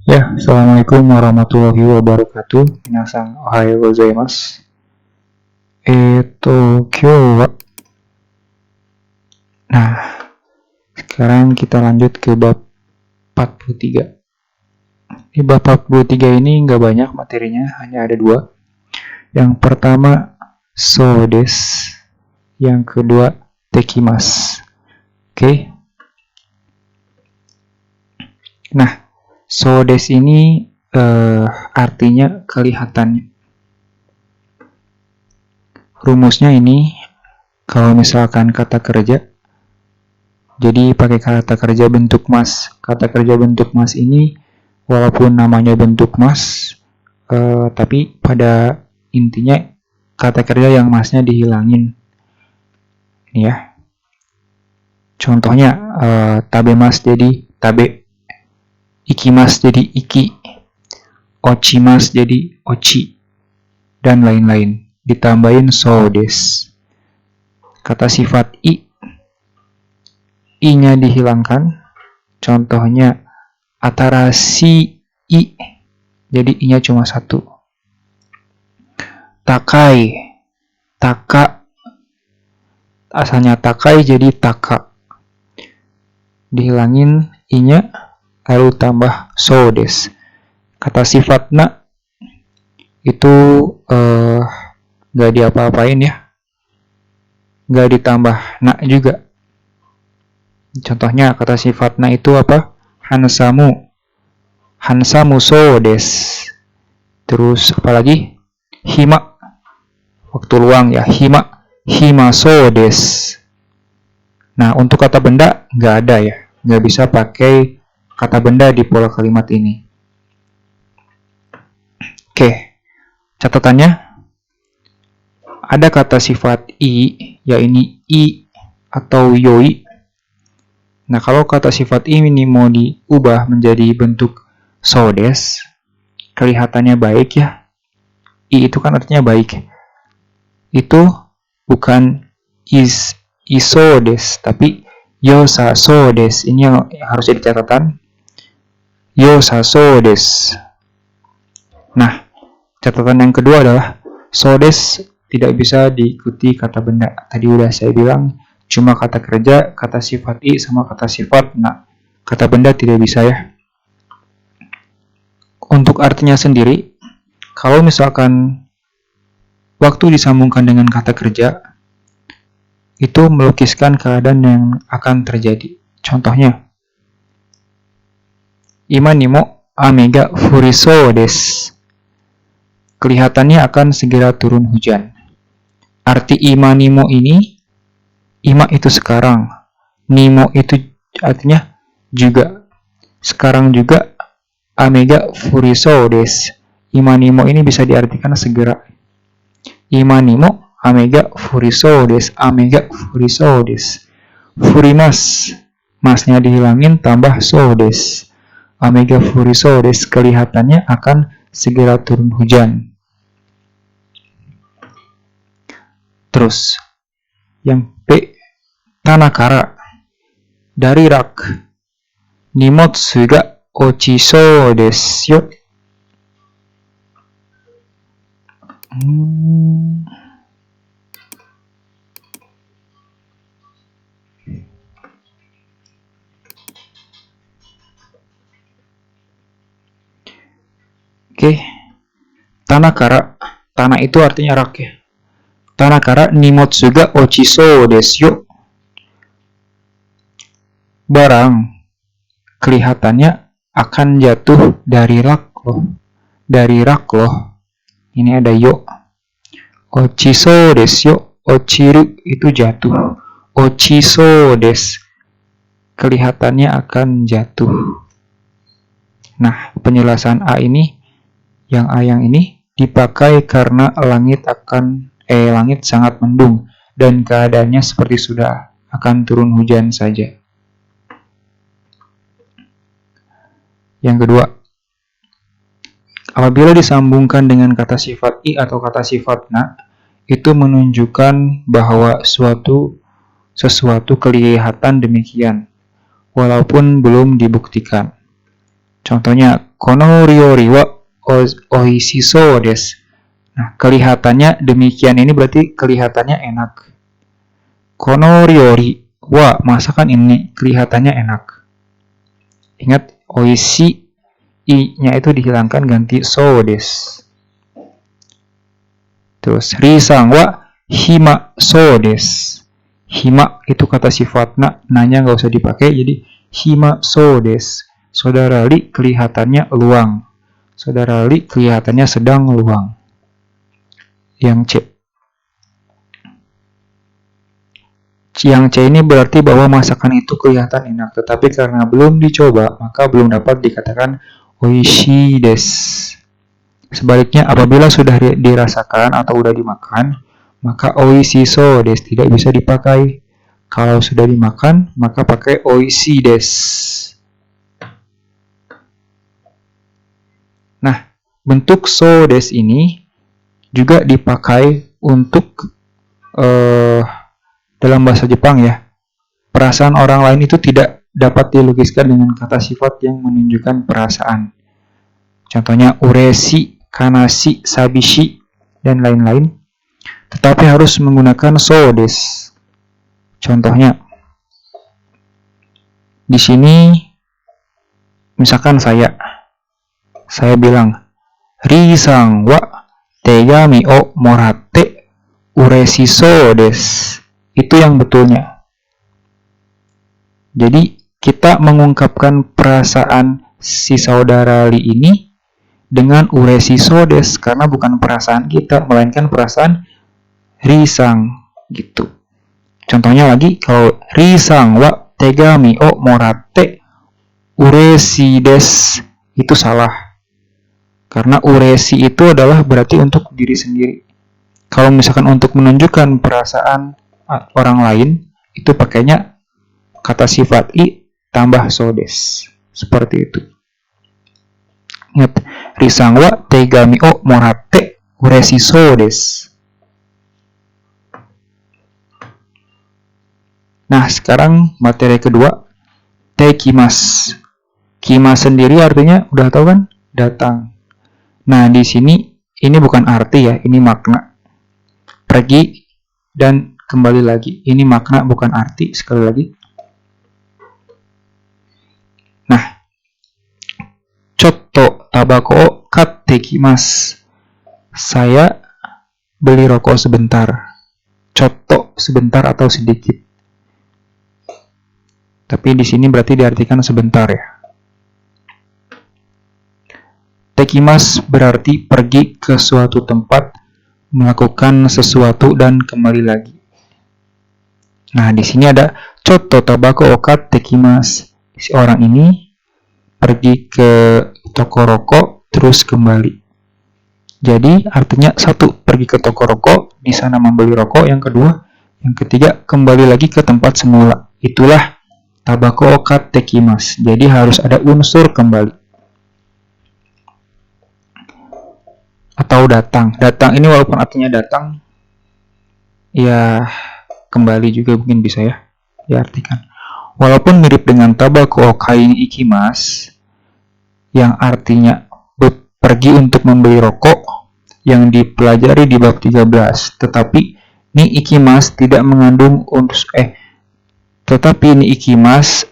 Ya, Assalamualaikum warahmatullahi wabarakatuh. Minasan ohayo gozaimasu. Kyo. Nah, sekarang kita lanjut ke bab 43. Di bab 43 ini nggak banyak materinya, hanya ada 2. Yang pertama, so des. Yang kedua, tekimasu. Oke. Nah, so des ini artinya kelihatannya. Rumusnya ini, kalau misalkan kata kerja, jadi pakai kata kerja bentuk mas. Kata kerja bentuk mas ini, walaupun namanya bentuk mas, tapi pada intinya kata kerja yang masnya dihilangin. Ini ya. Contohnya, tabemas jadi tabe, ikimas jadi iki, ochimas jadi ochi, dan lain-lain. Ditambahin so des. Kata sifat i-nya dihilangkan. Contohnya atarashi i, jadi i-nya cuma 1. Takai, taka, asalnya takai jadi taka. Dihilangin i-nya, lalu tambah so des. Kata sifat na itu nggak diapa-apain ya, nggak ditambah na juga. Contohnya kata sifat na itu apa? Hansamu, hansamu so des. Terus apa lagi? Hima, waktu luang ya, hima, hima so des. Nah, untuk kata benda nggak ada ya, nggak bisa pakai kata benda di pola kalimat ini. Oke, catatannya ada kata sifat i, yaitu i atau yoi. Nah, kalau kata sifat i ini mau diubah menjadi bentuk so des, kelihatannya baik ya. I itu kan artinya baik. Itu bukan iso des, tapi yosa so des. Ini yang harus jadi catatan. Yosa so des. Nah, catatan yang kedua adalah so des tidak bisa diikuti kata benda. Tadi udah saya bilang, cuma kata kerja, kata sifat i, sama kata sifat na. Kata benda tidak bisa ya. Untuk artinya sendiri, kalau misalkan waktu disambungkan dengan kata kerja, itu melukiskan keadaan yang akan terjadi. Contohnya, ima ni mo ame ga furiso des. Kelihatannya akan segera turun hujan. Arti ima nimo ini, ima itu sekarang, nimo itu artinya juga. Sekarang juga, amega furiso des. Ima nimo ini bisa diartikan segera. Ima nimo amega furiso des, amega furiso des. Furimas, masnya dihilangin tambah so des. Amega furiso des, kelihatannya akan segera turun hujan. Terus, yang P, tanakara, dari rak, nimotsu ga ochiso desu yo. Oke, tanakara, tanah itu artinya rak ya. Tanakara nimotsu ga ochiso desu yo. Barang kelihatannya akan jatuh dari rak loh. Dari rak loh. Ini ada yo. Ochiso desu yo. Ochiru itu jatuh. Ochiso desu, kelihatannya akan jatuh. Nah, penjelasan A ini, yang A yang ini dipakai karena langit sangat mendung dan keadaannya seperti sudah akan turun hujan saja. Yang kedua, apabila disambungkan dengan kata sifat i atau kata sifat na, itu menunjukkan bahwa sesuatu kelihatan demikian, walaupun belum dibuktikan. Contohnya, kono ryori wa oishi sou desu. Nah, kelihatannya demikian ini berarti kelihatannya enak. Kono ryori wa, masakan ini kelihatannya enak. Ingat, oishi i-nya itu dihilangkan ganti sou desu. Terus risang wa hima sou desu. Hima itu kata sifat na-nya nggak usah dipakai, jadi hima sou desu. Saudara Li kelihatannya luang. Saudara Li kelihatannya sedang luang. Yang C. Yang C ini berarti bahwa masakan itu kelihatan enak, tetapi karena belum dicoba, maka belum dapat dikatakan oishi desu. Sebaliknya, apabila sudah dirasakan atau sudah dimakan, maka oishi sou desu tidak bisa dipakai. Kalau sudah dimakan, maka pakai oishi desu. Nah, bentuk sou desu ini juga dipakai untuk dalam bahasa Jepang ya. Perasaan orang lain itu tidak dapat dilukiskan dengan kata sifat yang menunjukkan perasaan. Contohnya ureshi, kanashi, sabishi, dan lain-lain. Tetapi harus menggunakan sou desu. Contohnya, di sini misalkan saya bilang, Ri-san wa tegami o moratte ureshi sou desu. Itu yang betulnya. Jadi, kita mengungkapkan perasaan si saudara Li ini dengan ureshi sou desu, karena bukan perasaan kita, melainkan perasaan Ri-san gitu. Contohnya lagi, kalau Ri-san wa tegami o moratte ureshi desu, itu salah. Karena ureshi itu adalah berarti untuk diri sendiri. Kalau misalkan untuk menunjukkan perasaan orang lain, itu pakainya kata sifat i tambah sou desu. Seperti itu. Ingat, Ri-san wa tegami o moratte ureshi sou desu. Nah, sekarang materi kedua, tekimasu. Kimas sendiri artinya udah tahu kan? Datang. Nah, di sini ini bukan arti ya, ini makna. Pergi dan kembali lagi. Ini makna bukan arti, sekali lagi. Nah, chotto tabako o katte kimasu. Saya beli rokok sebentar. Chotto sebentar atau sedikit. Tapi di sini berarti diartikan sebentar ya. Tekimasu berarti pergi ke suatu tempat, melakukan sesuatu dan kembali lagi. Nah, di sini ada chotto tabako o katte kimasu. Si orang ini pergi ke toko rokok terus kembali. Jadi artinya satu, pergi ke toko rokok, di sana membeli rokok. Yang kedua, yang ketiga, kembali lagi ke tempat semula. Itulah tabako o katte kimasu. Jadi harus ada unsur kembali. Atau datang. Datang ini walaupun artinya datang, ya kembali juga mungkin bisa ya diartikan. Walaupun mirip dengan tabako o kai ni ikimasu, yang artinya pergi untuk membeli rokok, yang dipelajari di bab 13. Tetapi ni ikimasu tidak mengandung unsur tetapi ni ikimasu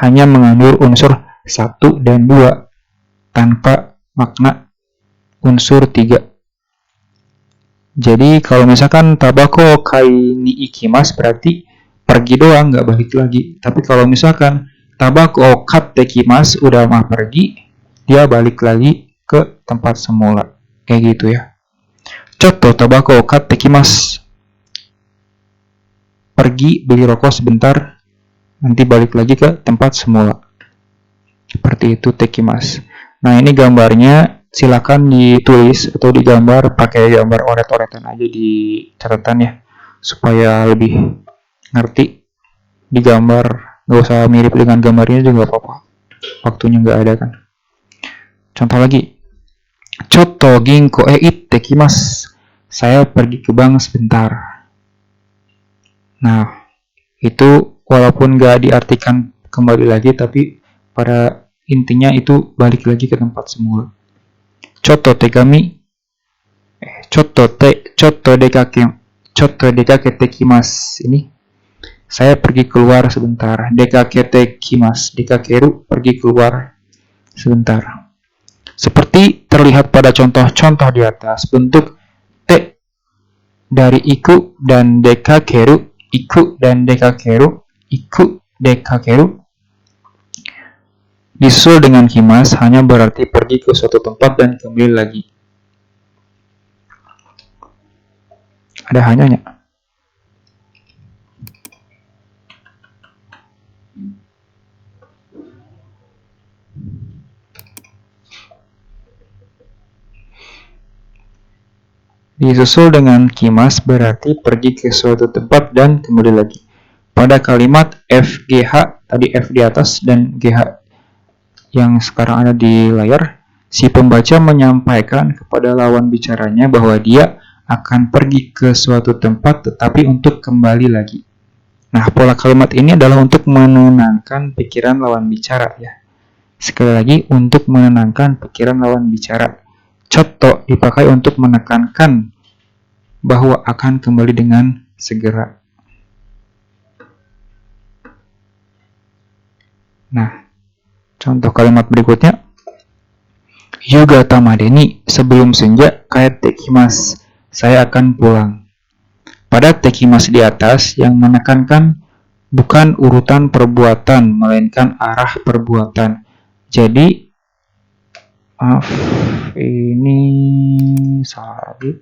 hanya mengandung unsur 1 dan 2 tanpa makna unsur 3. Jadi kalau misalkan tabako kai ni ikimasu berarti pergi doang, nggak balik lagi. Tapi kalau misalkan tabako katte kimasu udah mah pergi, dia balik lagi ke tempat semula. Kayak gitu ya. Chotto tabako katte kimasu. Pergi beli rokok sebentar, nanti balik lagi ke tempat semula. Seperti itu tekimasu. Nah, ini gambarnya silakan ditulis atau digambar pakai gambar oret-oretan aja di catatan ya, supaya lebih ngerti. Digambar, nggak usah mirip dengan gambarnya juga nggak apa-apa, waktunya nggak ada kan. Contoh lagi, chotto ginko itte kimasu. Saya pergi ke bank sebentar. Nah, itu walaupun nggak diartikan kembali lagi, tapi pada intinya itu balik lagi ke tempat semula. Choto dekakete kimasu. Ini saya pergi keluar sebentar. Dekakete kimasu. Dekakeru pergi keluar sebentar. Seperti terlihat pada contoh-contoh di atas, bentuk te dari iku dan dekakeru, iku dan dekakeru, iku dekakeru disusul dengan kimas hanya berarti pergi ke suatu tempat dan kembali lagi. Ada hanyanya. Disusul dengan kimas berarti pergi ke suatu tempat dan kembali lagi. Pada kalimat FGH, tadi F di atas dan GH yang sekarang ada di layar, si pembaca menyampaikan kepada lawan bicaranya bahwa dia akan pergi ke suatu tempat tetapi untuk kembali lagi. Nah, pola kalimat ini adalah untuk menenangkan pikiran lawan bicara ya. Sekali lagi, untuk menenangkan pikiran lawan bicara. Chotto dipakai untuk menekankan bahwa akan kembali dengan segera. Nah, contoh kalimat berikutnya. Yuga tamade ni, sebelum senja, kaet tekimasu. Saya akan pulang. Pada tekimasu di atas yang menekankan bukan urutan perbuatan, melainkan arah perbuatan. Jadi, maaf, ini salah lagi.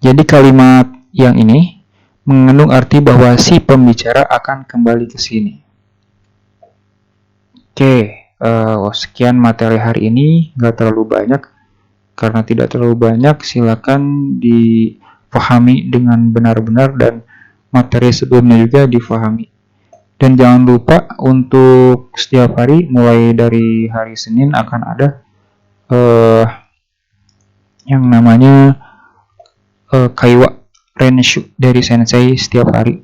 Jadi kalimat yang ini mengandung arti bahwa si pembicara akan kembali ke sini. Oke, sekian materi hari ini, nggak terlalu banyak. Karena tidak terlalu banyak, silakan dipahami dengan benar-benar dan materi sebelumnya juga difahami. Dan jangan lupa untuk setiap hari, mulai dari hari Senin akan ada yang namanya Kaiwa Renshu dari Sensei setiap hari.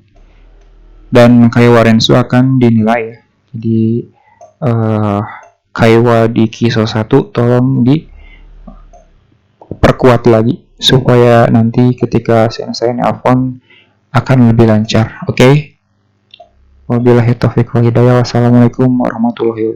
Dan Kaiwa Renshu akan dinilai ya. Jadi Kaiwa di Kiso 1 tolong diperkuat lagi supaya nanti ketika Sensei nelpon akan lebih lancar. Oke? Wabillahi taufiq wal hidayah. Wassalamualaikum warahmatullahi wabarakatuh.